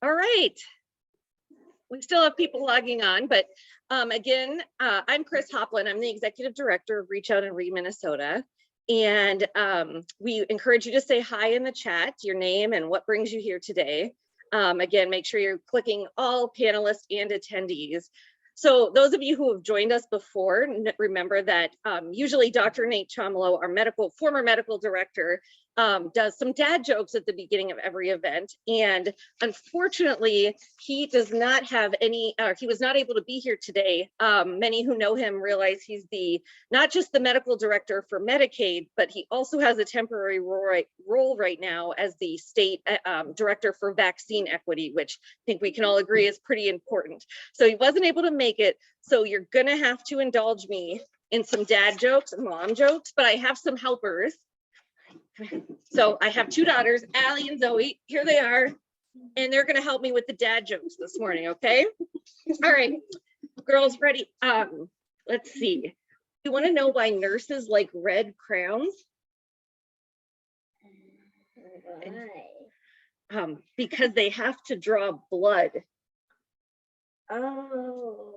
All right. We still have people logging on, but again, I'm Chris Hoplin. I'm the executive director of Reach Out and Read Minnesota. And we encourage you to say hi in the chat, your name and what brings you here today. Again, make sure you're clicking all panelists and attendees. So those of you who have joined us before, remember that usually Dr. Nate Chomelo, our former medical director, does some dad jokes at the beginning of every event. And unfortunately, he does not have any, he was not able to be here today. Many who know him realize he's not just the medical director for Medicaid, but he also has a temporary role right now as the state director for vaccine equity, which I think we can all agree is pretty important. So he wasn't able to make it. So you're gonna have to indulge me in some dad jokes and mom jokes, but I have some helpers. So I have two daughters, Allie and Zoe. Here they are. And they're gonna help me with the dad jokes this morning, okay? All right, girls, ready? Let's see. You wanna know why nurses like red crayons? Why? Because they have to draw blood. Oh.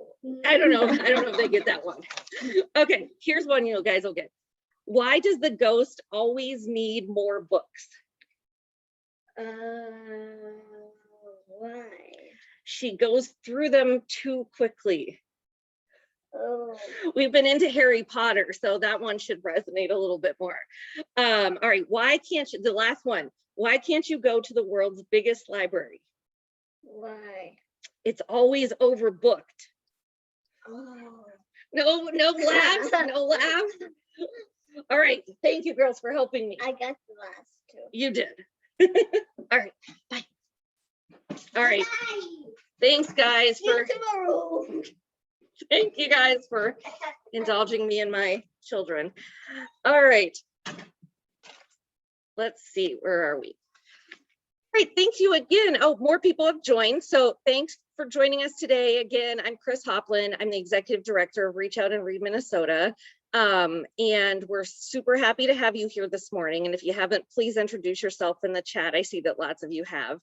I don't know if they get that one. Okay, here's one you guys will get. Why does the ghost always need more books? Why? She goes through them too quickly. Oh. We've been into Harry Potter, so that one should resonate a little bit more. All right, why can't you, the last one, why can't you go to the world's biggest library? Why? It's always overbooked. Oh. No laughs, no laughs. All right, thank you girls for helping me. I got the last two. You did. All right, bye. All right, thanks guys for, thank you guys for indulging me and my children. All right, let's see, where are we? All right, thank you again. Oh, more people have joined, so thanks for joining us today. Again, I'm Chris Hoplin. I'm the executive director of Reach Out and Read Minnesota. And we're super happy to have you here this morning. And if you haven't, please introduce yourself in the chat. I see that lots of you have.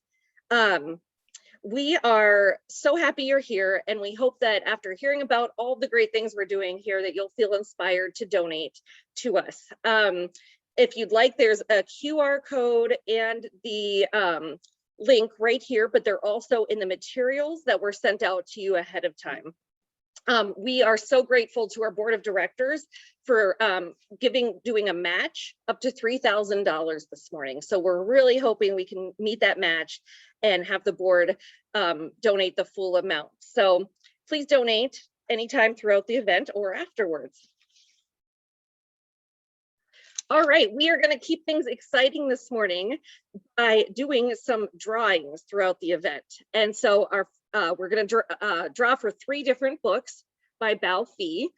We are so happy you're here, and we hope that after hearing about all the great things we're doing here, that you'll feel inspired to donate to us. If you'd like, there's a QR code and the link right here, but they're also in the materials that were sent out to you ahead of time. We are so grateful to our board of directors for doing a match up to $3,000 this morning. So we're really hoping we can meet that match and have the board donate the full amount. So please donate anytime throughout the event or afterwards. All right, we are going to keep things exciting this morning by doing some drawings throughout the event. And so we're going to draw for 3 different books by Bao Phi,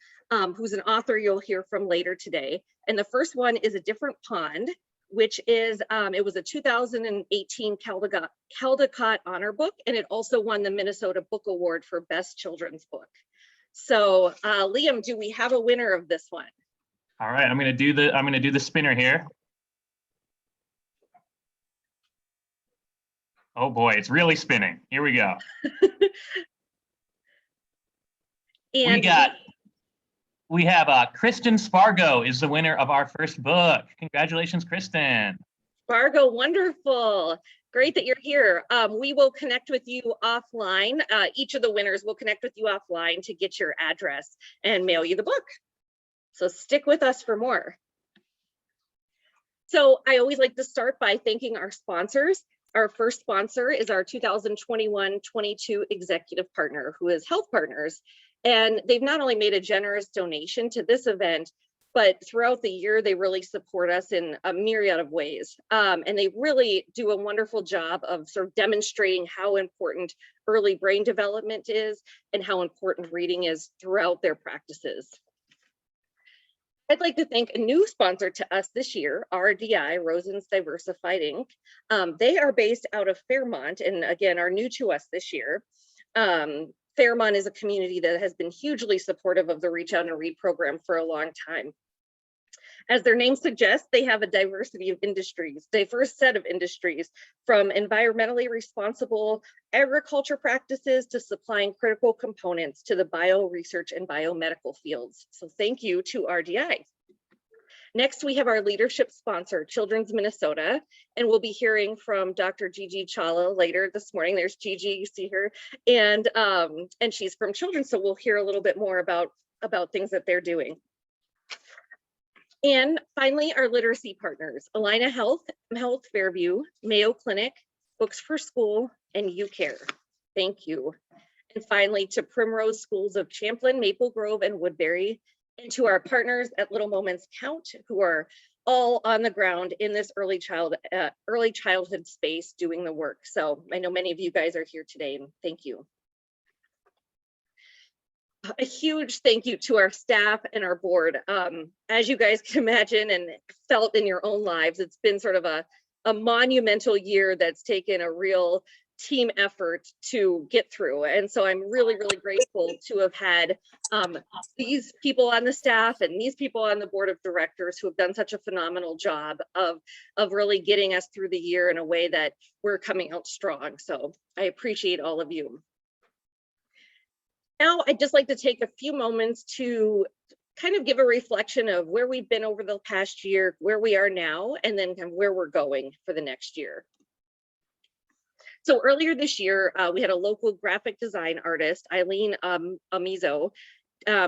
who's an author you'll hear from later today. And the first one is A Different Pond, which is, it was a 2018 Caldecott Honor Book, and it also won the Minnesota Book Award for Best Children's Book. So Liam, do we have a winner of this one? All right, I'm gonna do the spinner here. Oh boy, it's really spinning. Here we go. And we have Kristen Spargo is the winner of our first book. Congratulations, Kristen. Spargo, wonderful. Great that you're here. We will connect with you offline. Each of the winners will connect with you offline to get your address and mail you the book. So stick with us for more. So I always like to start by thanking our sponsors. Our first sponsor is our 2021-22 executive partner, who is Health Partners. And they've not only made a generous donation to this event, but throughout the year, they really support us in a myriad of ways. And they really do a wonderful job of sort of demonstrating how important early brain development is and how important reading is throughout their practices. I'd like to thank a new sponsor to us this year, RDI, Rosen's Diversified Inc. They are based out of Fairmont and again, are new to us this year. Fairmont is a community that has been hugely supportive of the Reach Out and Read program for a long time. As their name suggests, they have a diversity of industries, diverse set of industries, from environmentally responsible agriculture practices to supplying critical components to the bio research and biomedical fields. So thank you to RDI. Next, we have our leadership sponsor, Children's Minnesota, and we'll be hearing from Dr. Gigi Chawla later this morning. There's Gigi, you see her, and she's from Children's, so we'll hear a little bit more about things that they're doing. And finally, our literacy partners, Allina Health, Health Fairview, Mayo Clinic, Books for School, and UCare. Thank you. And finally, to Primrose Schools of Champlin, Maple Grove, and Woodbury, and to our partners at Little Moments Count, who are all on the ground in this early childhood space doing the work. So I know many of you guys are here today, and thank you. A huge thank you to our staff and our board. As you guys can imagine and felt in your own lives, it's been sort of a monumental year that's taken a real team effort to get through. And so I'm really, really grateful to have had these people on the staff and these people on the board of directors who have done such a phenomenal job of really getting us through the year in a way that we're coming out strong. So I appreciate all of you. Now, I'd just like to take a few moments to kind of give a reflection of where we've been over the past year, where we are now, and then kind of where we're going for the next year. So earlier this year, we had a local graphic design artist, Eileen Amizo.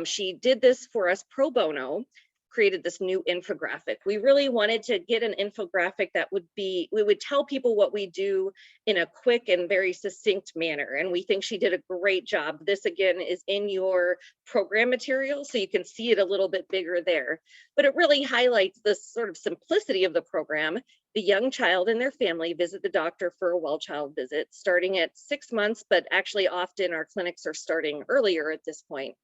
She did this for us pro bono, created this new infographic. We really wanted to get an infographic that we would tell people what we do in a quick and very succinct manner. And we think she did a great job. This again is in your program material, so you can see it a little bit bigger there. But it really highlights the sort of simplicity of the program. The young child and their family visit the doctor for a well-child visit starting at 6 months, but actually often our clinics are starting earlier at this point.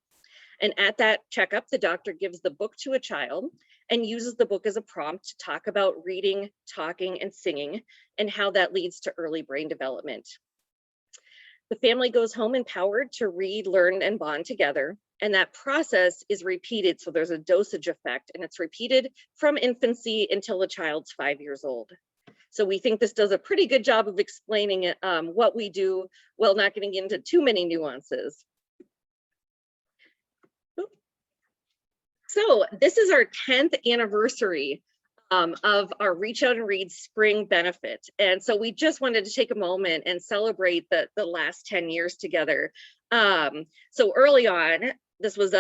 And at that checkup, the doctor gives the book to a child and uses the book as a prompt to talk about reading, talking, and singing, and how that leads to early brain development. The family goes home empowered to read, learn, and bond together. And that process is repeated, so there's a dosage effect, and it's repeated from infancy until the child's 5 years old. So we think this does a pretty good job of explaining what we do while not getting into too many nuances. So this is our 10th anniversary of our Reach Out and Read Spring Benefit. And so we just wanted to take a moment and celebrate the last 10 years together. So early on, this was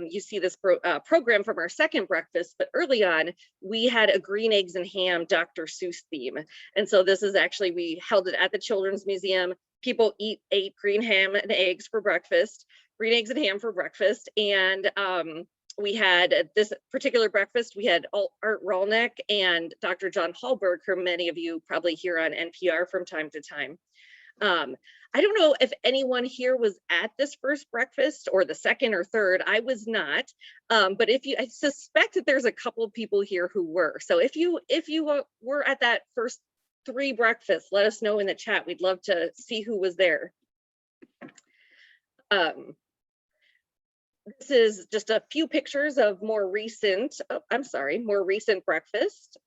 you see this program from our second breakfast, but early on, we had a green eggs and ham Dr. Seuss theme. And so this is actually, we held it at the Children's Museum. People ate green ham and eggs for breakfast, green eggs and ham for breakfast. And we had this particular breakfast, we had Art Rolnick and Dr. John Hallberg, who many of you probably hear on NPR from time to time. I don't know if anyone here was at this first breakfast or the second or third. I was not, but I suspect that there's a couple of people here who were. So if you were at that first 3 breakfasts, let us know in the chat. We'd love to see who was there. This is just a few pictures of more recent breakfast.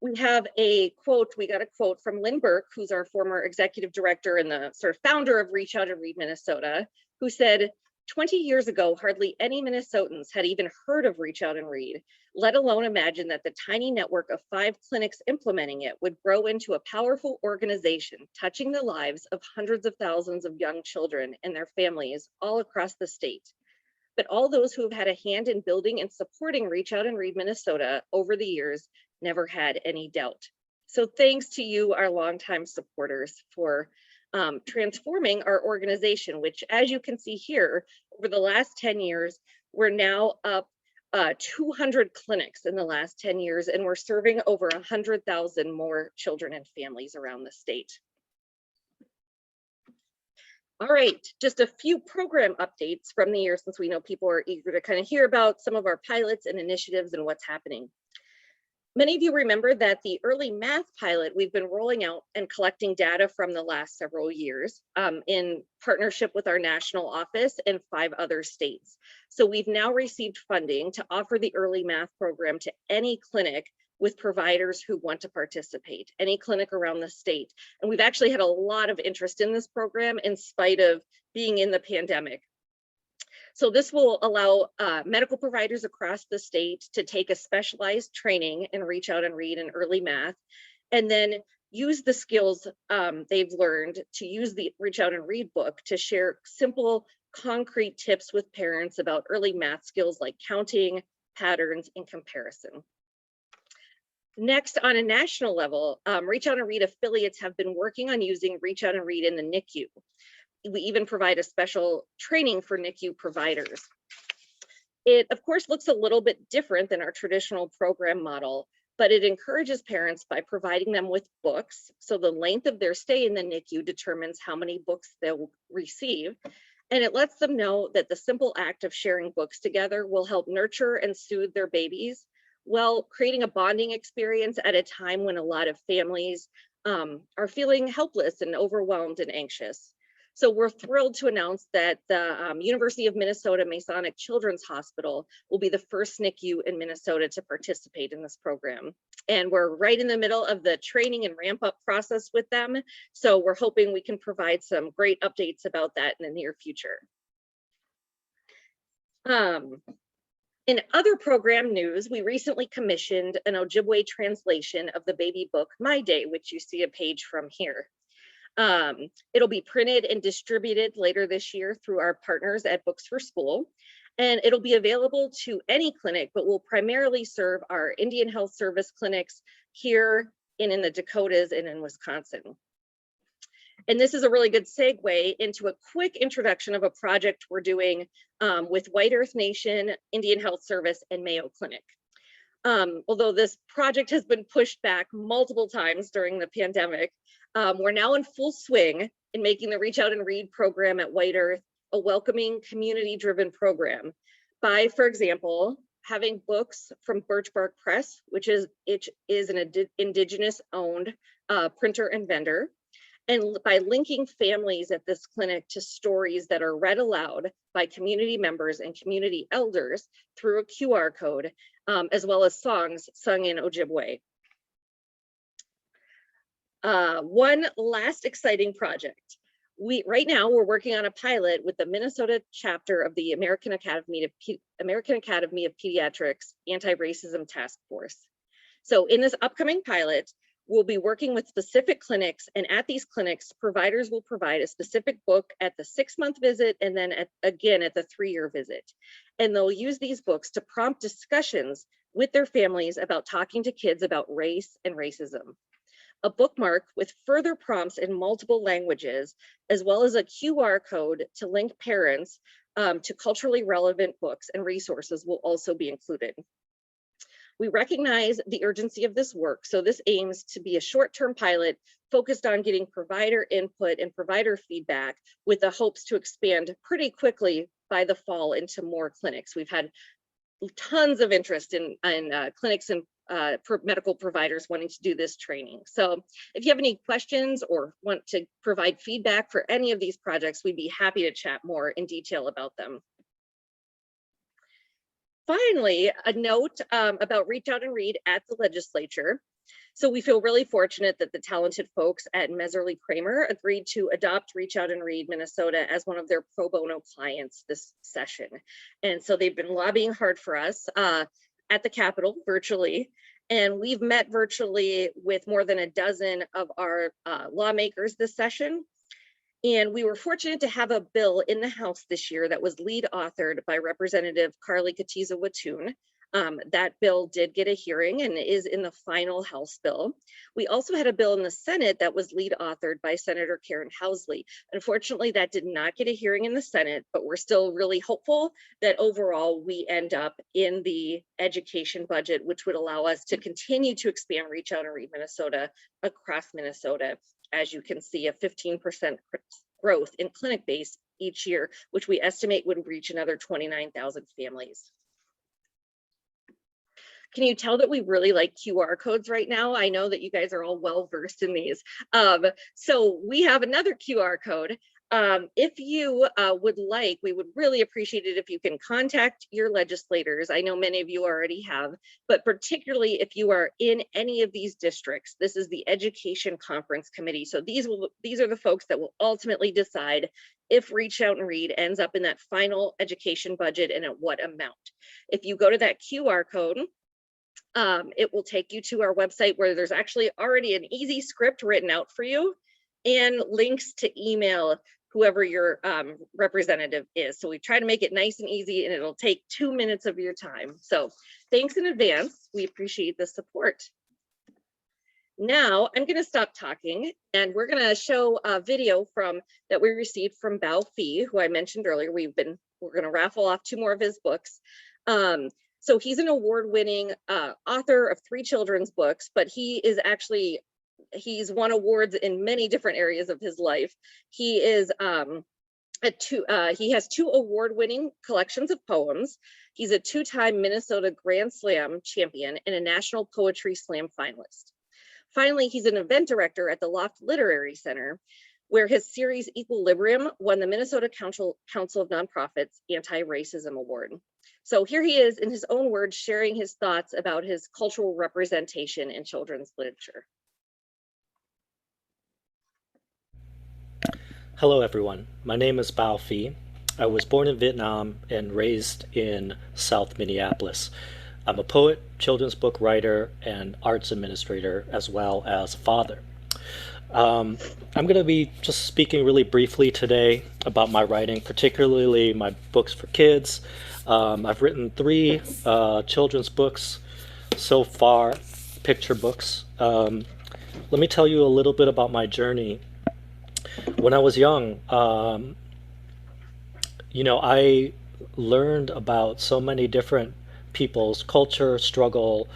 We have a quote, we got a quote from Lynn Burke, who's our former executive director and the sort of founder of Reach Out and Read Minnesota, who said, 20 years ago, hardly any Minnesotans had even heard of Reach Out and Read, let alone imagine that the tiny network of 5 clinics implementing it would grow into a powerful organization, touching the lives of hundreds of thousands of young children and their families all across the state. But all those who have had a hand in building and supporting Reach Out and Read Minnesota over the years never had any doubt. So thanks to you, our longtime supporters, for transforming our organization, which, as you can see here, over the last 10 years, we're now up 200 clinics in the last 10 years, and we're serving over 100,000 more children and families around the state. All right, just a few program updates from the year, since we know people are eager to kind of hear about some of our pilots and initiatives and what's happening. Many of you remember that the early math pilot we've been rolling out and collecting data from the last several years in partnership with our national office and 5 other states. So we've now received funding to offer the early math program to any clinic with providers who want to participate, any clinic around the state. And we've actually had a lot of interest in this program in spite of being in the pandemic. So this will allow medical providers across the state to take a specialized training and reach out and read in early math, and then use the skills they've learned to use the Reach Out and Read book to share simple, concrete tips with parents about early math skills like counting, patterns, and comparison. Next, on a national level, Reach Out and Read affiliates have been working on using Reach Out and Read in the NICU. We even provide a special training for NICU providers. It, of course, looks a little bit different than our traditional program model, but it encourages parents by providing them with books. So the length of their stay in the NICU determines how many books they'll receive. And it lets them know that the simple act of sharing books together will help nurture and soothe their babies, while creating a bonding experience at a time when a lot of families are feeling helpless and overwhelmed and anxious. So we're thrilled to announce that the University of Minnesota Masonic Children's Hospital will be the first NICU in Minnesota to participate in this program. And we're right in the middle of the training and ramp up process with them. So we're hoping we can provide some great updates about that in the near future. In other program news, we recently commissioned an Ojibwe translation of the baby book, My Day, which you see a page from here. It'll be printed and distributed later this year through our partners at Books for School, and it'll be available to any clinic, but will primarily serve our Indian Health Service clinics here and in the Dakotas and in Wisconsin. And this is a really good segue into a quick introduction of a project we're doing with White Earth Nation, Indian Health Service, and Mayo Clinic. Although this project has been pushed back multiple times during the pandemic, we're now in full swing in making the Reach Out and Read program at White Earth a welcoming, community-driven program by, for example, having books from Birch Bark Press, which is an Indigenous-owned printer and vendor, and by linking families at this clinic to stories that are read aloud by community members and community elders through a QR code, as well as songs sung in Ojibwe. One last exciting project. Right now we're working on a pilot with the Minnesota chapter of the American Academy of Pediatrics Anti-Racism Task Force. So in this upcoming pilot, we'll be working with specific clinics, and at these clinics, providers will provide a specific book at the 6-month visit and then again at the 3-year visit. And they'll use these books to prompt discussions with their families about talking to kids about race and racism. A bookmark with further prompts in multiple languages, as well as a QR code to link parents to culturally relevant books and resources will also be included. We recognize the urgency of this work, so this aims to be a short-term pilot focused on getting provider input and provider feedback with the hopes to expand pretty quickly by the fall into more clinics. We've had tons of interest in clinics and medical providers wanting to do this training. So if you have any questions or want to provide feedback for any of these projects, we'd be happy to chat more in detail about them. Finally, a note about Reach Out and Read at the legislature. So we feel really fortunate that the talented folks at Messerly Kramer agreed to adopt Reach Out and Read Minnesota as one of their pro bono clients this session. And so they've been lobbying hard for us at the Capitol virtually. And we've met virtually with more than a dozen of our lawmakers this session. And we were fortunate to have a bill in the House this year that was lead authored by Representative Carly Katiza-Wattoon. That bill did get a hearing and is in the final House bill. We also had a bill in the Senate that was lead authored by Senator Karen Housley. Unfortunately, that did not get a hearing in the Senate, but we're still really hopeful that overall we end up in the education budget, which would allow us to continue to expand Reach Out and Read Minnesota across Minnesota. As you can see, a 15% growth in clinic base each year, which we estimate would reach another 29,000 families. Can you tell that we really like QR codes right now? I know that you guys are all well versed in these. So we have another QR code. If you would like, we would really appreciate it if you can contact your legislators. I know many of you already have, but particularly if you are in any of these districts, this is the Education Conference Committee. So these are the folks that will ultimately decide if Reach Out and Read ends up in that final education budget and at what amount. If you go to that QR code, it will take you to our website where there's actually already an easy script written out for you and links to email whoever your representative is. So we try to make it nice and easy, and it'll take 2 minutes of your time. So thanks in advance. We appreciate the support. Now I'm going to stop talking, and we're going to show a video that we received from Bao Phi, who I mentioned earlier. We're going to raffle off 2 more of his books. So he's an award-winning author of 3 children's books, but he's won awards in many different areas of his life. He is he has 2 award-winning collections of poems. He's a 2-time Minnesota Grand Slam champion and a National Poetry Slam finalist. Finally, he's an event director at the Loft Literary Center, where his series Equilibrium won the Minnesota Council of Nonprofits Anti-Racism Award. So here he is in his own words, sharing his thoughts about his cultural representation in children's literature. Hello everyone, my name is Bao Phi. I was born in Vietnam and raised in South Minneapolis. I'm a poet, children's book writer, and arts administrator, as well as a father. I'm going to be just speaking really briefly today about my writing, particularly my books for kids. I've written 3 children's books so far, picture books. Let me tell you a little bit about my journey. When I was young, I learned about so many different people's culture, struggle,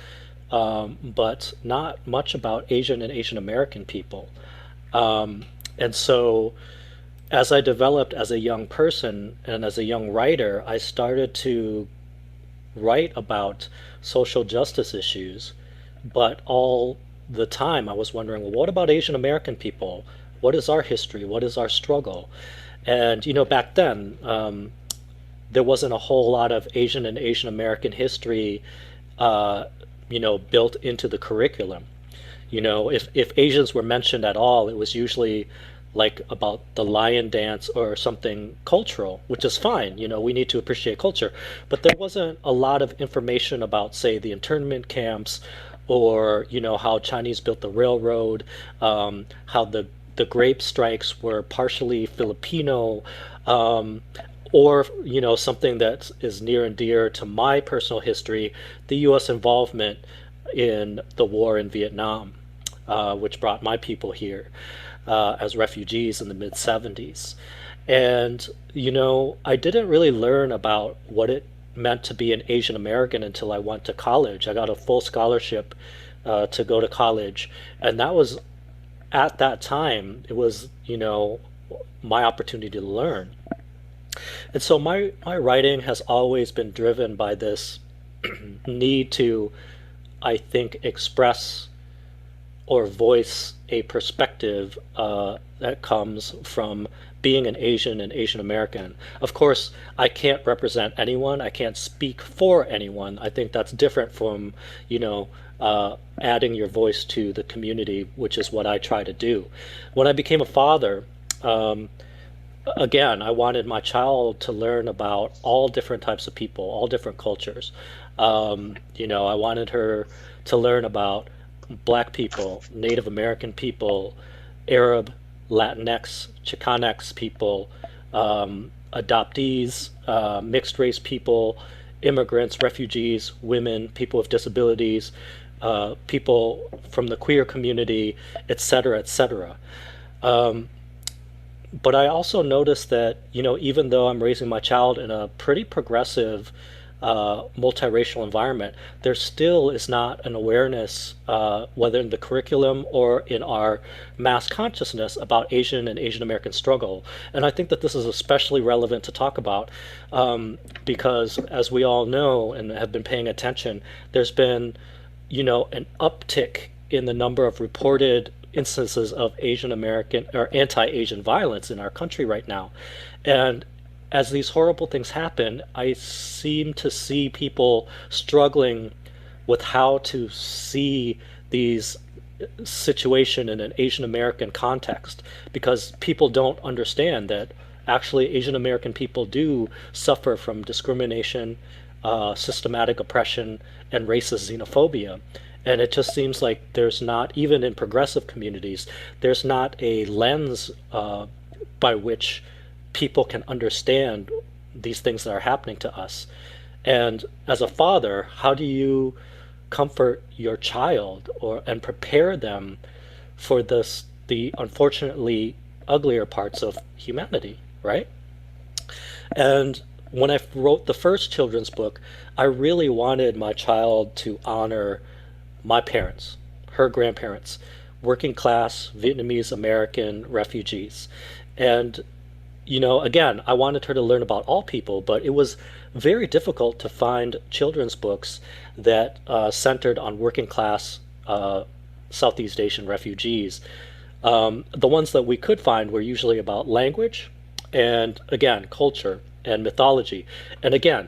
but not much about Asian and Asian American people. And so as I developed as a young person and as a young writer, I started to write about social justice issues, but all the time I was wondering, well, what about Asian American people? What is our history? What is our struggle? And, back then, there wasn't a whole lot of Asian and Asian American history, built into the curriculum. If Asians were mentioned at all, it was usually like about the lion dance or something cultural, which is fine. We need to appreciate culture. But there wasn't a lot of information about, say, the internment camps, or, how Chinese built the railroad, how the grape strikes were partially Filipino, or something that is near and dear to my personal history, the U.S. involvement in the war in Vietnam, which brought my people here as refugees in the mid-70s. And I didn't really learn about what it meant to be an Asian American until I went to college. I got a full scholarship to go to college, and that was, at that time, it was my opportunity to learn. And so my writing has always been driven by this need to, I think, express or voice a perspective that comes from being an Asian and Asian American. Of course, I can't represent anyone. I can't speak for anyone. I think that's different from, adding your voice to the community, which is what I try to do. When I became a father, again, I wanted my child to learn about all different types of people, all different cultures. I wanted her to learn about Black people, Native American people, Arab, Latinx, Chicanx people, adoptees, mixed race people, immigrants, refugees, women, people with disabilities, people from the queer community, et cetera, et cetera. But I also noticed that, even though I'm raising my child in a pretty progressive multiracial environment, there still is not an awareness, whether in the curriculum or in our mass consciousness, about Asian and Asian American struggle. And I think that this is especially relevant to talk about because, as we all know and have been paying attention, there's been, an uptick in the number of reported instances of Asian American or anti-Asian violence in our country right now. And as these horrible things happen, I seem to see people struggling with how to see these situation in an Asian American context, because people don't understand that actually Asian American people do suffer from discrimination, systematic oppression, and racist xenophobia. And it just seems like there's not, even in progressive communities, there's not a lens by which people can understand these things that are happening to us. And as a father, how do you comfort your child and prepare them for the unfortunately uglier parts of humanity, right? And when I wrote the first children's book, I really wanted my child to honor my parents, her grandparents, working class Vietnamese American refugees. And, again, I wanted her to learn about all people, but it was very difficult to find children's books that centered on working class Southeast Asian refugees. The ones that we could find were usually about language and, again, culture and mythology. And again,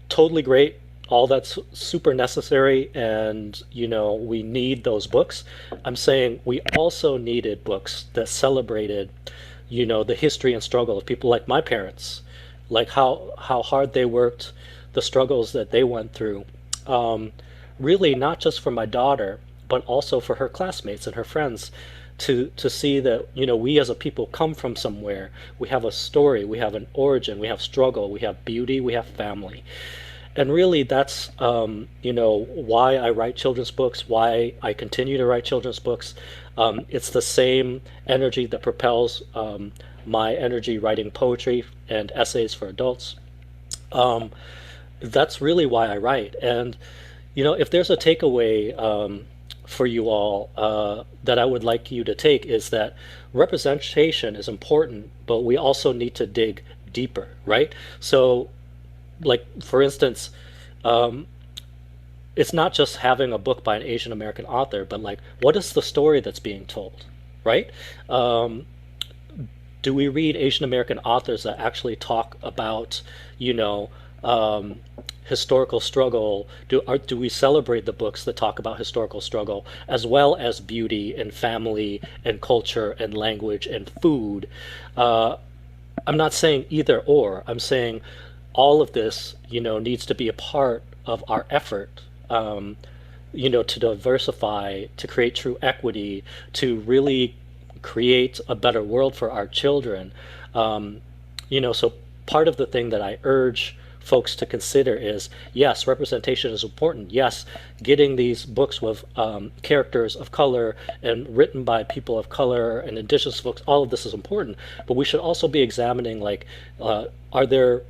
totally great. All that's super necessary, and we need those books. I'm saying we also needed books that celebrated the history and struggle of people like my parents, like how hard they worked, the struggles that they went through, really not just for my daughter but also for her classmates and her friends, to see that we as a people come from somewhere. We have a story, we have an origin, we have struggle, we have beauty, we have family. And really, that's why I write children's books, why I continue to write children's books. It's the same energy that propels my energy writing poetry and essays for adults. That's really why I write. And if there's a takeaway for you all that I would like you to take, is that representation is important, but we also need to dig deeper, right? So, like, for instance, it's not just having a book by an Asian American author, but like, what is the story that's being told, right? Do we read Asian American authors that actually talk about, historical struggle? Do we celebrate the books that talk about historical struggle as well as beauty and family and culture and language and food? I'm not saying either or. I'm saying all of this, needs to be a part of our effort, to diversify, to create true equity, to really create a better world for our children. So part of the thing that I urge folks to consider is, yes, representation is important. Yes, getting these books with characters of color and written by people of color and indigenous folks, all of this is important. But we should also be examining, like, are there,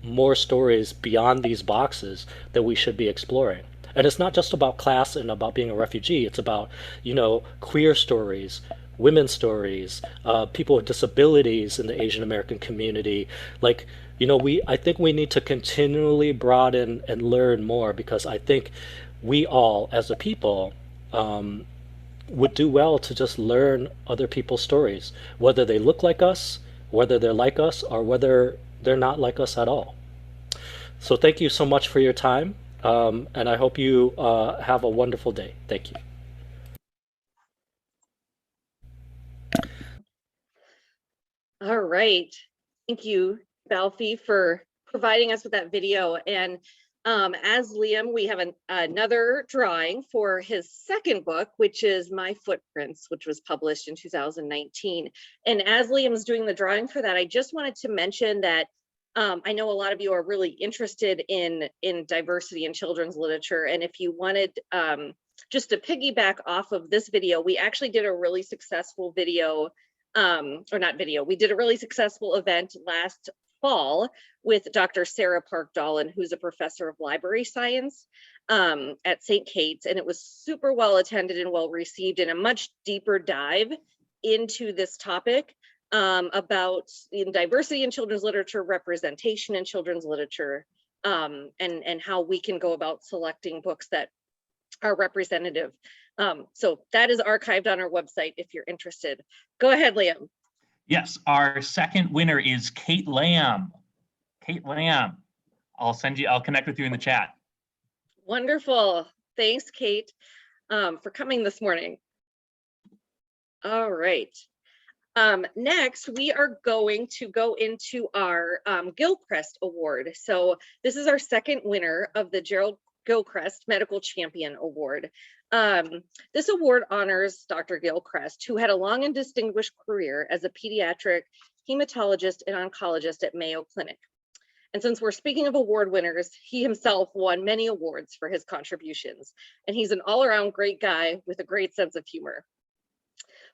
more stories beyond these boxes that we should be exploring? And it's not just about class and about being a refugee. It's about, queer stories, women's stories, people with disabilities in the Asian American community. Like, I think we need to continually broaden and learn more, because I think we all, as a people, would do well to just learn other people's stories, whether they look like us, whether they're like us, or whether they're not like us at all. So thank you so much for your time, and I hope you have a wonderful day. Thank you. All right. Thank you, Balfi, for providing us with that video. And as Liam, we have another drawing for his second book, which is My Footprints, which was published in 2019. And as Liam's doing the drawing for that, I just wanted to mention that I know a lot of you are really interested in diversity in children's literature. And if you wanted just to piggyback off of this video, we actually did a really successful video, we did a really successful event last fall with Dr. Sarah Park-Dolan, who's a professor of library science at St. Kate's, and it was super well attended and well received, and a much deeper dive into this topic about diversity in children's literature, representation in children's literature, and how we can go about selecting books that are representative. So that is archived on our website if you're interested. Go ahead, Liam. Yes, our second winner is Kate Lamb. Kate Lamb. I'll connect with you in the chat. Wonderful. Thanks, Kate, for coming this morning. All right. Next, we are going to go into our Gilchrist Award. So this is our second winner of the Gerald Gilchrist Medical Champion Award. This award honors Dr. Gilchrist, who had a long and distinguished career as a pediatric hematologist and oncologist at Mayo Clinic. And since we're speaking of award winners, he himself won many awards for his contributions, and he's an all-around great guy with a great sense of humor.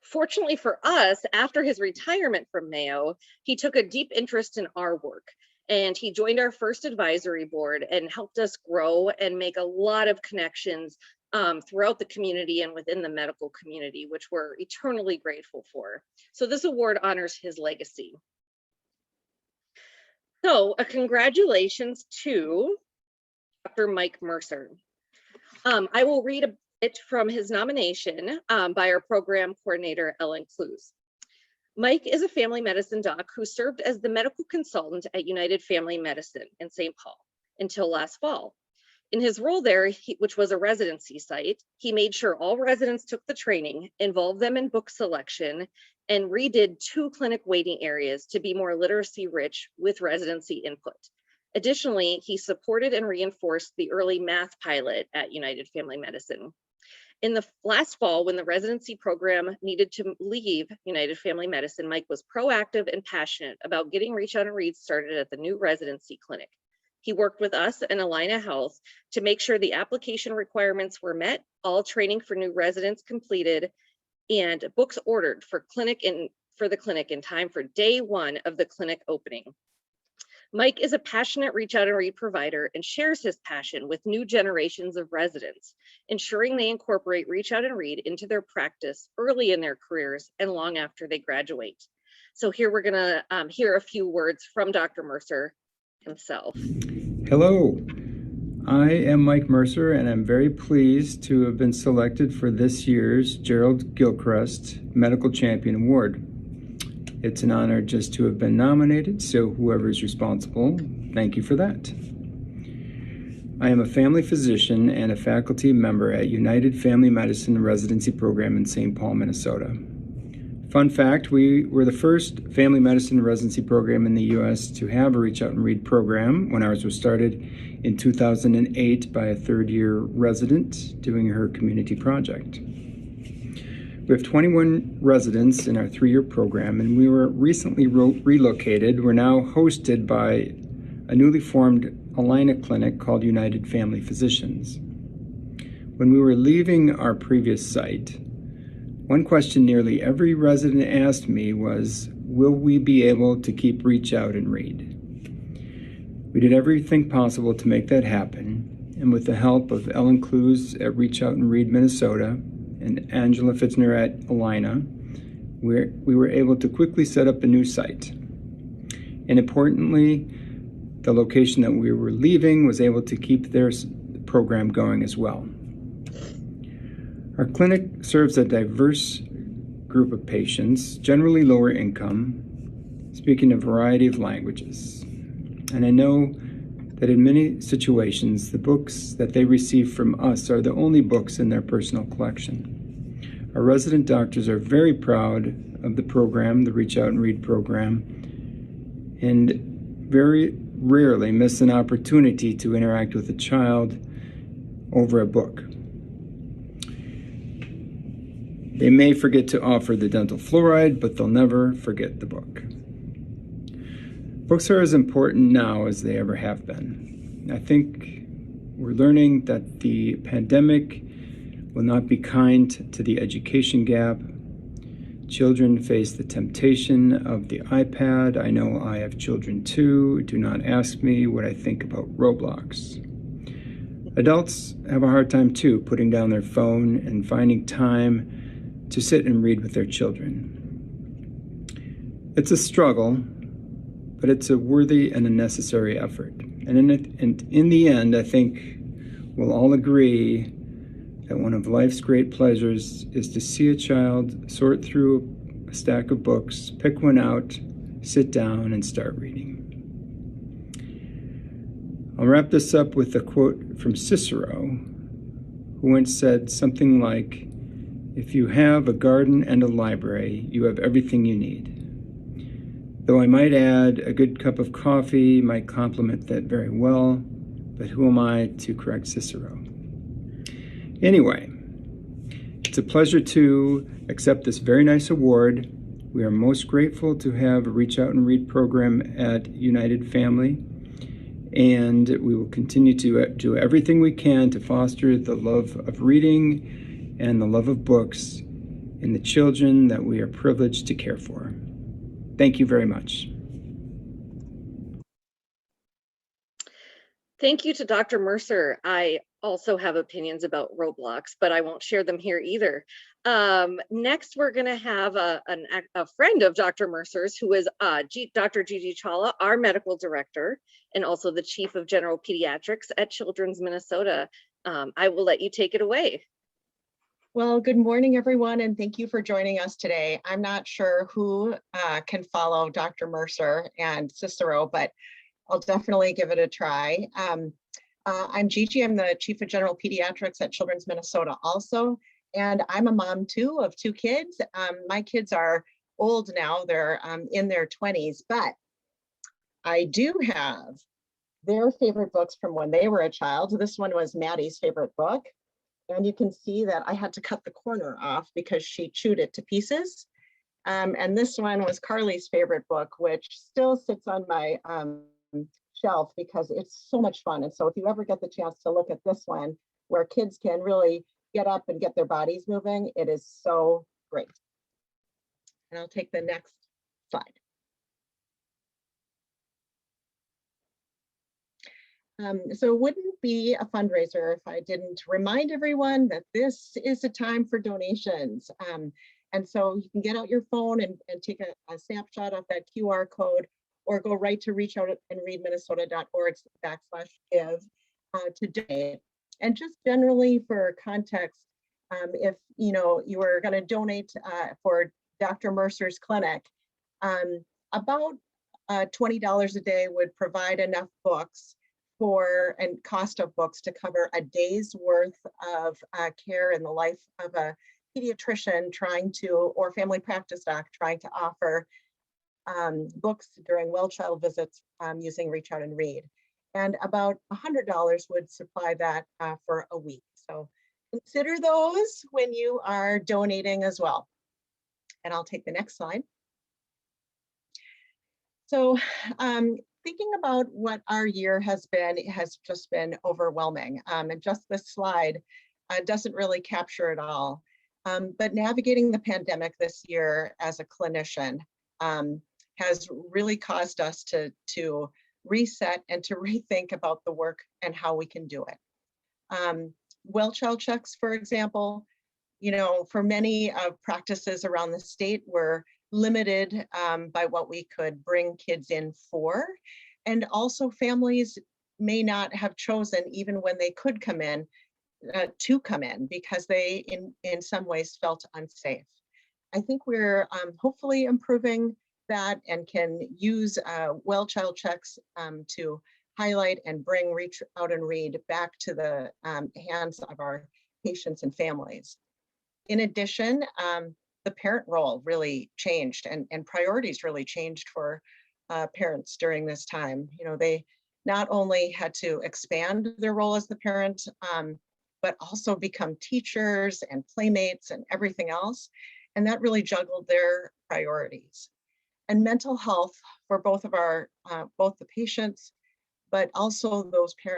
Fortunately for us, after his retirement from Mayo, he took a deep interest in our work, and he joined our first advisory board and helped us grow and make a lot of connections throughout the community and within the medical community, which we're eternally grateful for. So this award honors his legacy. So a congratulations to Dr. Mike Mercer. I will read a bit from his nomination by our program coordinator, Ellen Clues. Mike is a family medicine doc who served as the medical consultant at United Family Medicine in St. Paul until last fall. In his role there, which was a residency site, he made sure all residents took the training, involved them in book selection, and redid 2 clinic waiting areas to be more literacy rich with residency input. Additionally, he supported and reinforced the early math pilot at United Family Medicine. In the last fall, when the residency program needed to leave United Family Medicine, Mike was proactive and passionate about getting Reach Out and Read started at the new residency clinic. He worked with us and Allina Health to make sure the application requirements were met, all training for new residents completed, and books ordered for the clinic in time for day 1 of the clinic opening. Mike is a passionate Reach Out and Read provider and shares his passion with new generations of residents, ensuring they incorporate Reach Out and Read into their practice early in their careers and long after they graduate. So here we're gonna hear a few words from Dr. Mercer himself. Hello, I am Mike Mercer, and I'm very pleased to have been selected for this year's Gerald Gilchrist Medical Champion Award. It's an honor just to have been nominated, so whoever is responsible, thank you for that. I am a family physician and a faculty member at United Family Medicine Residency Program in St. Paul, Minnesota. Fun fact, we were the first family medicine residency program in the U.S. to have a Reach Out and Read program when ours was started in 2008 by a third-year resident doing her community project. We have 21 residents in our 3-year program, and we were recently relocated. We're now hosted by a newly formed Allina clinic called United Family Physicians. When we were leaving our previous site, one question nearly every resident asked me was, will we be able to keep Reach Out and Read? We did everything possible to make that happen, and with the help of Ellen Clues at Reach Out and Read Minnesota and Angela Fitzner at Allina, we were able to quickly set up a new site. And importantly, the location that we were leaving was able to keep their program going as well. Our clinic serves a diverse group of patients, generally lower income, speaking a variety of languages. And I know that in many situations, the books that they receive from us are the only books in their personal collection. Our resident doctors are very proud of the program, the Reach Out and Read program, and very rarely miss an opportunity to interact with a child over a book. They may forget to offer the dental fluoride, but they'll never forget the book. Books are as important now as they ever have been. I think we're learning that the pandemic will not be kind to the education gap. Children face the temptation of the iPad. I know I have children too. Do not ask me what I think about Roblox. Adults have a hard time too, putting down their phone and finding time to sit and read with their children. It's a struggle, but it's a worthy and a necessary effort. And in the end, I think we'll all agree that one of life's great pleasures is to see a child sort through a stack of books, pick one out, sit down, and start reading. I'll wrap this up with a quote from Cicero, who once said something like, "If you have a garden and a library, you have everything you need." Though I might add a good cup of coffee might complement that very well, but who am I to correct Cicero? Anyway, it's a pleasure to accept this very nice award. We are most grateful to have a Reach Out and Read program at United Family, and we will continue to do everything we can to foster the love of reading and the love of books in the children that we are privileged to care for. Thank you very much. Thank you to Dr. Mercer. I also have opinions about Roblox, but I won't share them here either. Next, we're going to have a friend of Dr. Mercer's, who is Dr. Gigi Chawla, our medical director, and also the chief of general pediatrics at Children's Minnesota. I will let you take it away. Well, good morning, everyone, and thank you for joining us today. I'm not sure who can follow Dr. Mercer and Cicero, but I'll definitely give it a try. I'm Gigi. I'm the Chief of General Pediatrics at Children's Minnesota also, and I'm a mom too of 2 kids. My kids are old now. They're in their 20s, but I do have their favorite books from when they were a child. This one was Maddie's favorite book. And you can see that I had to cut the corner off because she chewed it to pieces. And this one was Carly's favorite book, which still sits on my shelf because it's so much fun. And so if you ever get the chance to look at this one, where kids can really get up and get their bodies moving, it is so great. And I'll take the next slide. So it wouldn't be a fundraiser if I didn't remind everyone that this is a time for donations. And so you can get out your phone and take a snapshot of that QR code, or go right to reachoutandreadminnesota.org/give to donate. And just generally for context, if you were going to donate for Dr. Mercer's clinic, about $20 a day would provide enough books and cost of books to cover a day's worth of care in the life of a pediatrician or family practice doc trying to offer books during well child visits using Reach Out and Read. And about $100 would supply that for a week. So consider those when you are donating as well. And I'll take the next slide. So thinking about what our year has been, it has just been overwhelming. And just this slide doesn't really capture it all. But navigating the pandemic this year as a clinician has really caused us to reset and to rethink about the work and how we can do it. Well child checks, for example, for many practices around the state were limited by what we could bring kids in for. And also families may not have chosen, even when they could come in, to come in because they in some ways felt unsafe. I think we're hopefully improving that and can use well child checks to highlight and bring Reach Out and Read back to the hands of our patients and families. In addition, the parent role really changed and priorities really changed for parents during this time. They not only had to expand their role as the parent, but also become teachers and playmates and everything else. And that really juggled their priorities. And mental health for both of both the patients, but also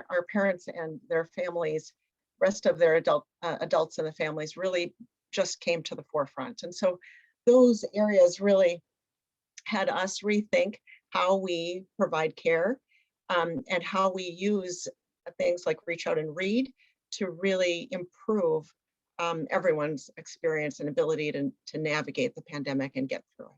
our parents and their families, rest of their adults in the families really just came to the forefront. And so those areas really had us rethink how we provide care, and how we use things like Reach Out and Read to really improve everyone's experience and ability to navigate the pandemic and get through it.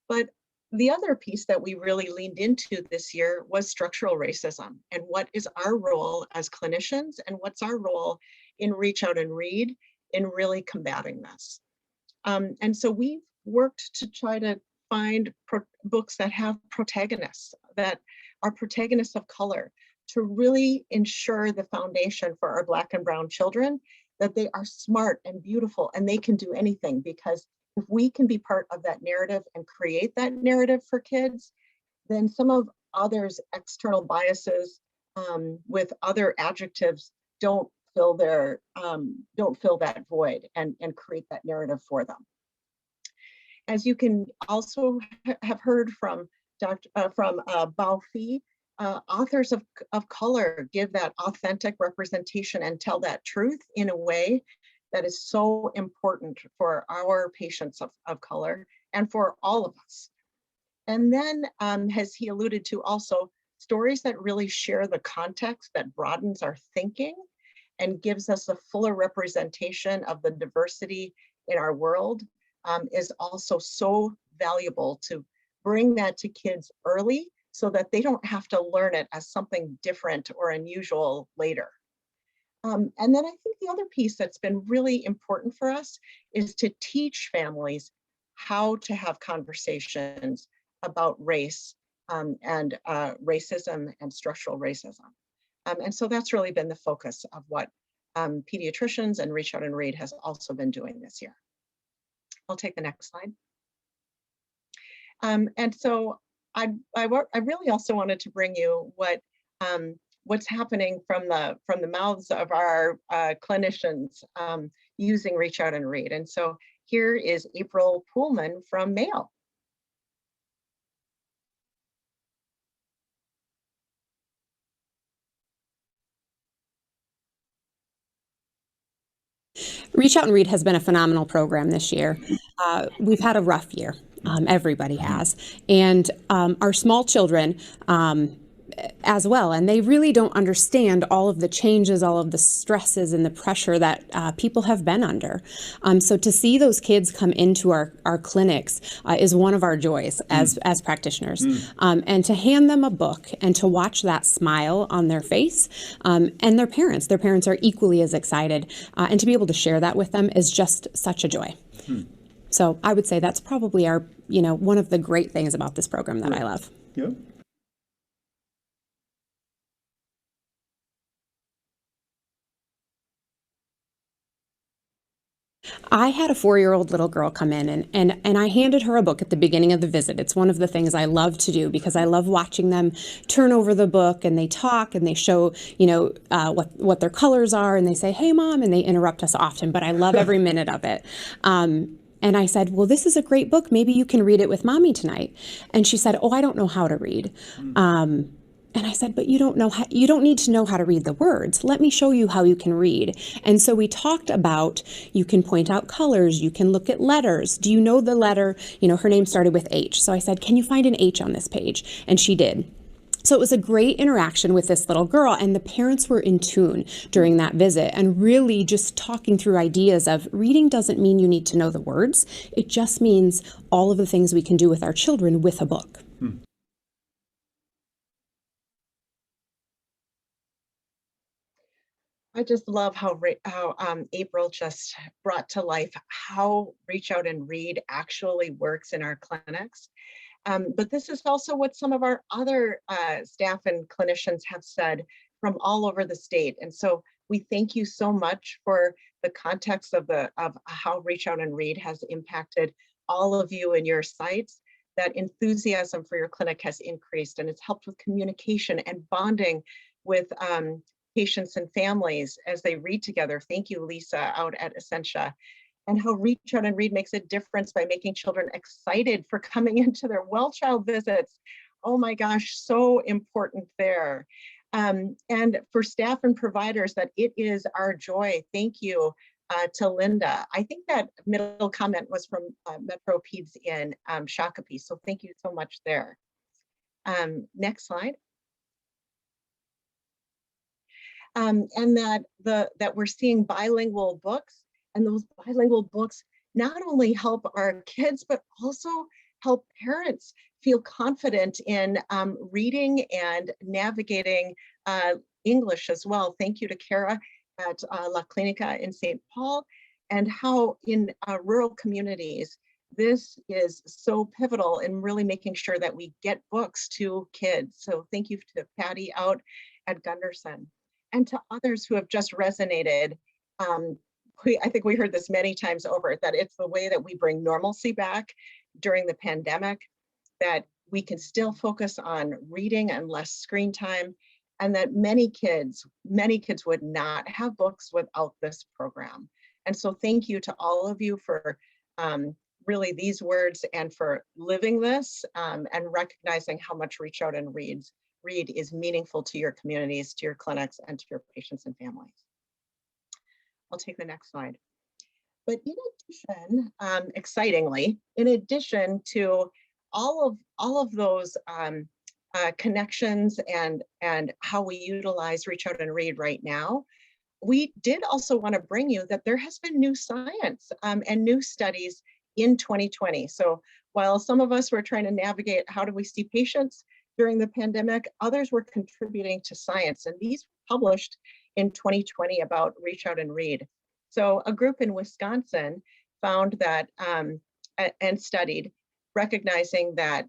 But the other piece that we really leaned into this year was structural racism, and what is our role as clinicians, and what's our role in Reach Out and Read in really combating this. And so we've worked to try to find books that have protagonists, that are protagonists of color, to really ensure the foundation for our Black and Brown children, that they are smart and beautiful and they can do anything. Because if we can be part of that narrative and create that narrative for kids, then some of others' external biases with other adjectives don't fill that void and create that narrative for them. As you can also have heard from Bao Phi, authors of color give that authentic representation and tell that truth in a way that is so important for our patients of color and for all of us. And then, as he alluded to also, stories that really share the context, that broadens our thinking and gives us a fuller representation of the diversity in our world, is also so valuable to bring that to kids early so that they don't have to learn it as something different or unusual later. And then I think the other piece that's been really important for us is to teach families how to have conversations about race and racism and structural racism. And so that's really been the focus of what pediatricians and Reach Out and Read has also been doing this year. I'll take the next slide. And so I really also wanted to bring you what's happening from the mouths of our clinicians using Reach Out and Read. And so here is April Pullman from Mayo. Reach Out and Read has been a phenomenal program this year. We've had a rough year. Everybody has. And our small children as well. And they really don't understand all of the changes, all of the stresses and the pressure that people have been under. So to see those kids come into our clinics is one of our joys as practitioners. And to hand them a book and to watch that smile on their face, and their parents are equally as excited. And to be able to share that with them is just such a joy. So I would say that's probably our, one of the great things about this program that I love. Yep. I had a 4-year-old little girl come in and I handed her a book at the beginning of the visit. It's one of the things I love to do because I love watching them turn over the book and they talk and they show, what their colors are and they say, "Hey, Mom," and they interrupt us often, but I love every minute of it. And I said, "Well, this is a great book. Maybe you can read it with Mommy tonight." And she said, "Oh, I don't know how to read." And I said, "But you don't need to know how to read the words. Let me show you how you can read." And so we talked about, you can point out colors, you can look at letters. Do you know the letter? Her name started with H. So I said, "Can you find an H on this page?" And she did. So it was a great interaction with this little girl, and the parents were in tune during that visit and really just talking through ideas of reading doesn't mean you need to know the words. It just means all of the things we can do with our children with a book. I just love how April just brought to life how Reach Out and Read actually works in our clinics. But this is also what some of our other staff and clinicians have said from all over the state. And so we thank you so much for the context of how Reach Out and Read has impacted all of you and your sites. That enthusiasm for your clinic has increased, and it's helped with communication and bonding with patients and families as they read together. Thank you, Lisa, out at Essentia. And how Reach Out and Read makes a difference by making children excited for coming into their well child visits. Oh my gosh, so important there. And for staff and providers, that it is our joy. Thank you to Linda. I think that middle comment was from Metro Peds in Shakopee, so thank you so much there. Next slide. And that we're seeing bilingual books, and those bilingual books not only help our kids, but also help parents feel confident in reading and navigating English as well. Thank you to Kara at La Clinica in St. Paul, and how in rural communities, this is so pivotal in really making sure that we get books to kids. So thank you to Patty out at Gunderson, and to others who have just resonated. I think we heard this many times over, that it's the way that we bring normalcy back during the pandemic, that we can still focus on reading and less screen time, and that many kids would not have books without this program. And so thank you to all of you for really these words, and for living this, and recognizing how much Reach Out and Read is meaningful to your communities, to your clinics, and to your patients and families. I'll take the next slide. But in addition, excitingly, in addition to all of those connections and how we utilize Reach Out and Read right now, we did also want to bring you that there has been new science and new studies in 2020. So while some of us were trying to navigate how do we see patients during the pandemic, others were contributing to science, and these were published in 2020 about Reach Out and Read. So a group in Wisconsin found that and studied, recognizing that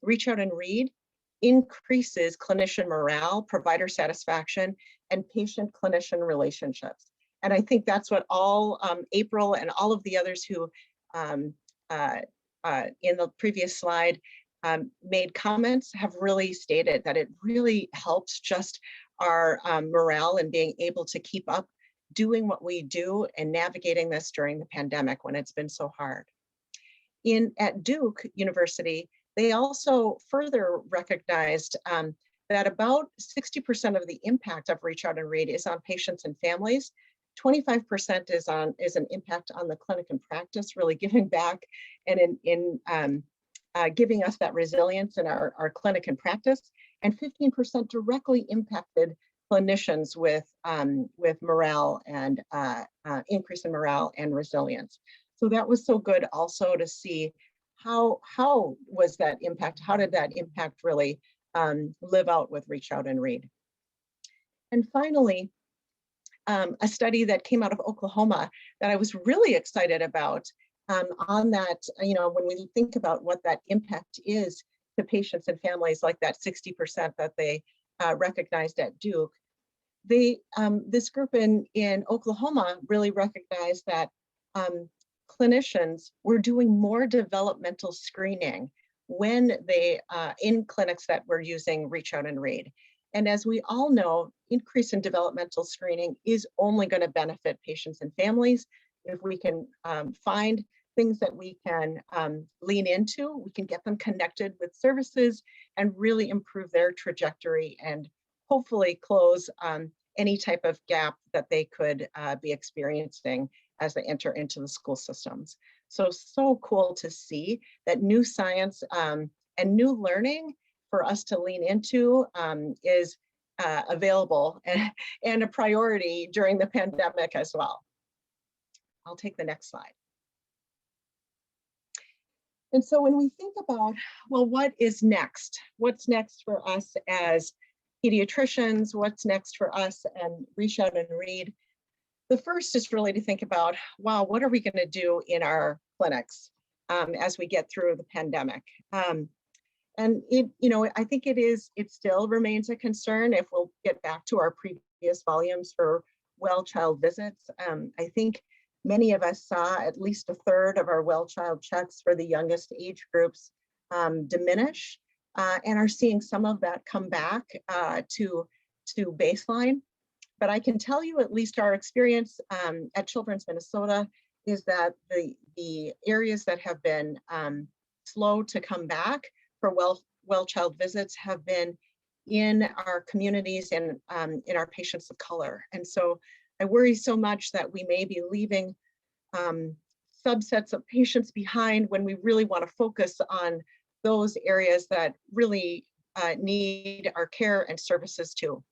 Reach Out and Read increases clinician morale, provider satisfaction, and patient-clinician relationships. And I think that's what all April and all of the others who in the previous slide made comments have really stated, that it really helps just our morale and being able to keep up doing what we do and navigating this during the pandemic when it's been so hard. At Duke University, they also further recognized that about 60% of the impact of Reach Out and Read is on patients and families. 25% is an impact on the clinic and practice, really giving back and giving us that resilience in our clinic and practice, and 15% directly impacted clinicians with morale and increase in morale and resilience. So that was so good also to see how was that impact, how did that impact really live out with Reach Out and Read. And finally, a study that came out of Oklahoma that I was really excited about on that, when we think about what that impact is to patients and families, like that 60% that they recognized at Duke. This group in Oklahoma really recognized that clinicians were doing more developmental screening when they in clinics that were using Reach Out and Read. And as we all know, increase in developmental screening is only going to benefit patients and families. If we can find things that we can lean into, we can get them connected with services and really improve their trajectory, and hopefully close any type of gap that they could be experiencing as they enter into the school systems. So cool to see that new science and new learning for us to lean into is available and a priority during the pandemic as well. I'll take the next slide. And so when we think about, well, what is next? What's next for us as pediatricians? What's next for us and Reach Out and Read? The first is really to think about, wow, what are we going to do in our clinics as we get through the pandemic? And I think it still remains a concern if we'll get back to our previous volumes for well child visits. I think many of us saw at least a third of our well child checks for the youngest age groups diminish, and are seeing some of that come back to baseline. But I can tell you, at least our experience at Children's Minnesota is that the areas that have been slow to come back for well child visits have been in our communities and in our patients of color. And so I worry so much that we may be leaving subsets of patients behind when we really want to focus on those areas that really need our care and services too.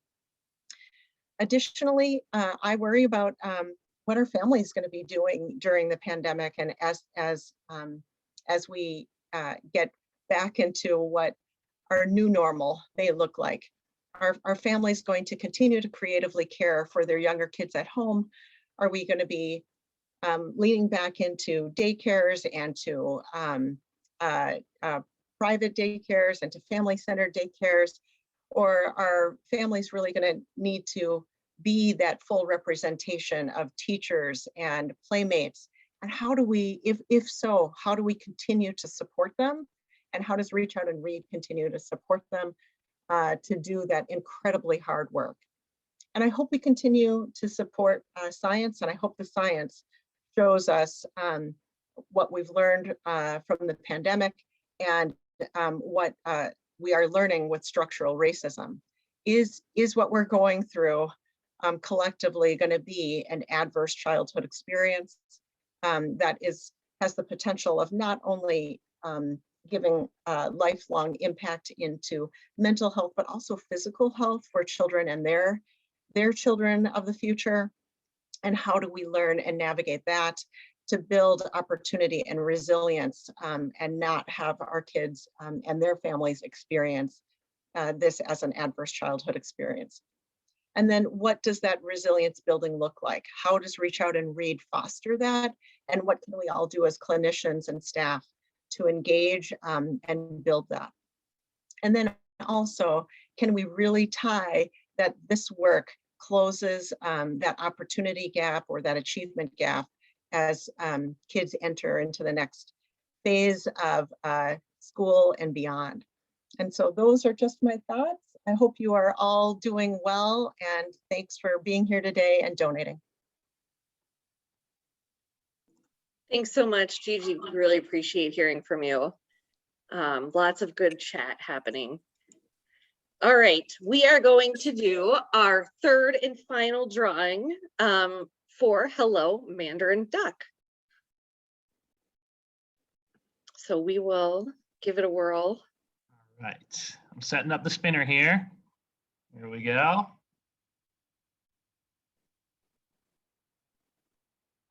Additionally, I worry about what our family is going to be doing during the pandemic, and as we get back into what our new normal may look like. Our families going to continue to creatively care for their younger kids at home? Are we going to be leaning back into daycares and to private daycares and to family-centered daycares? Or are families really going to need to be that full representation of teachers and playmates? And how do we, if so, how do we continue to support them? And how does Reach Out and Read continue to support them to do that incredibly hard work? And I hope we continue to support science, and I hope the science shows us what we've learned from the pandemic and what we are learning with structural racism. Is what we're going through collectively going to be an adverse childhood experience that has the potential of not only giving lifelong impact into mental health, but also physical health for children and their children of the future? And how do we learn and navigate that to build opportunity and resilience and not have our kids and their families experience this as an adverse childhood experience? And then what does that resilience building look like? How does Reach Out and Read foster that? And what can we all do as clinicians and staff to engage and build that? And then also, can we really tie that this work closes that opportunity gap or that achievement gap as kids enter into the next phase of school and beyond? And so those are just my thoughts. I hope you are all doing well, and thanks for being here today and donating. Thanks so much, Gigi. We really appreciate hearing from you. Lots of good chat happening. All right, we are going to do our third and final drawing for Hello Mandarin Duck. So we will give it a whirl. All right, I'm setting up the spinner here. Here we go.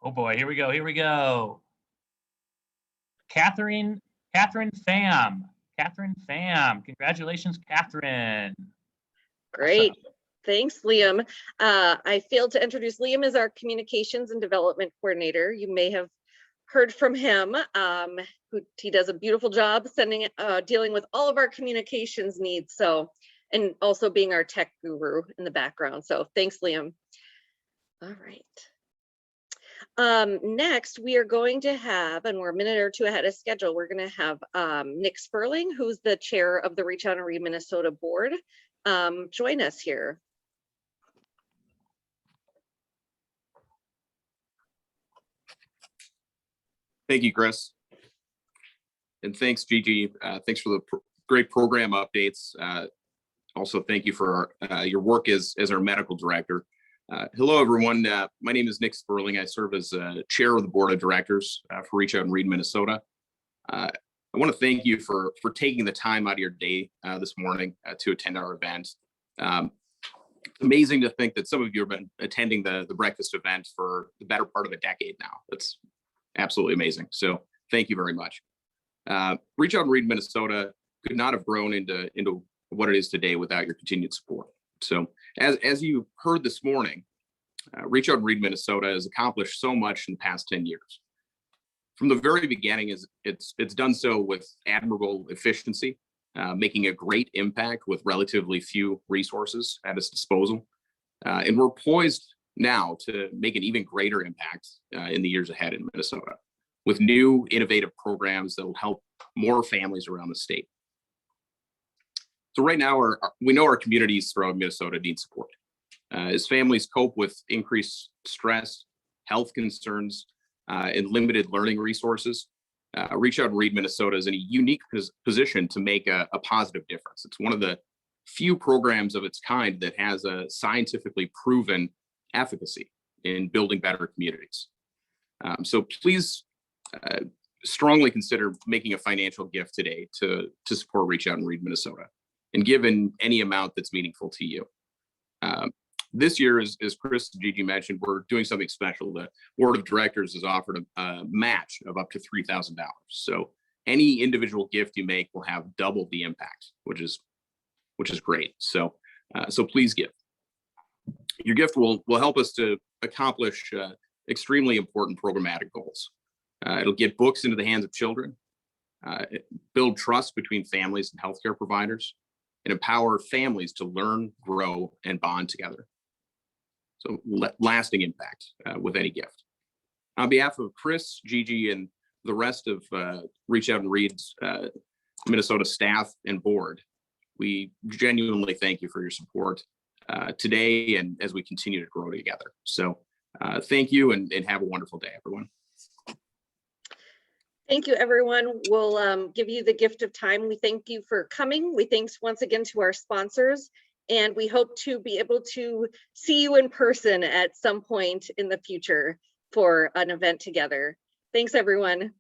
Oh boy, here we go, here we go. Catherine Pham. Catherine Pham. Congratulations, Catherine. Great. Awesome. Thanks, Liam. I failed to introduce Liam as our communications and development coordinator. You may have heard from him. He does a beautiful job dealing with all of our communications needs. So, and also being our tech guru in the background. So thanks, Liam. All right. Next, we are going to have, and we're a minute or two ahead of schedule, we're going to have Nick Sperling, who's the chair of the Reach Out and Read Minnesota board, join us here. Thank you, Chris. And thanks, Gigi. Thanks for the great program updates. Also, thank you for your work as our medical director. Hello, everyone. My name is Nick Sperling. I serve as chair of the board of directors for Reach Out and Read Minnesota. I want to thank you for taking the time out of your day this morning to attend our event. Amazing to think that some of you have been attending the breakfast event for the better part of a decade now. That's absolutely amazing. So thank you very much. Reach Out and Read Minnesota could not have grown into what it is today without your continued support. So as you heard this morning, Reach Out and Read Minnesota has accomplished so much in the past 10 years. From the very beginning, it's done so with admirable efficiency, making a great impact with relatively few resources at its disposal. And we're poised now to make an even greater impact in the years ahead in Minnesota with new innovative programs that will help more families around the state. So right now, we know our communities throughout Minnesota need support. As families cope with increased stress, health concerns, and limited learning resources, Reach Out and Read Minnesota is in a unique position to make a positive difference. It's one of the few programs of its kind that has a scientifically proven efficacy. in building better communities. So please strongly consider making a financial gift today to support Reach Out and Read Minnesota, and give in any amount that's meaningful to you. This year, as Chris and Gigi mentioned, we're doing something special. The board of directors has offered a match of up to $3,000. So any individual gift you make will have double the impact, which is great. So please give. Your gift will help us to accomplish extremely important programmatic goals. It'll get books into the hands of children, build trust between families and healthcare providers, and empower families to learn, grow, and bond together. So lasting impact with any gift. On behalf of Chris, Gigi, and the rest of Reach Out and Read's Minnesota staff and board, we genuinely thank you for your support today and as we continue to grow together. So thank you, and have a wonderful day, everyone. Thank you, everyone. We'll give you the gift of time. We thank you for coming. We thanks once again to our sponsors, and we hope to be able to see you in person at some point in the future for an event together. Thanks, everyone.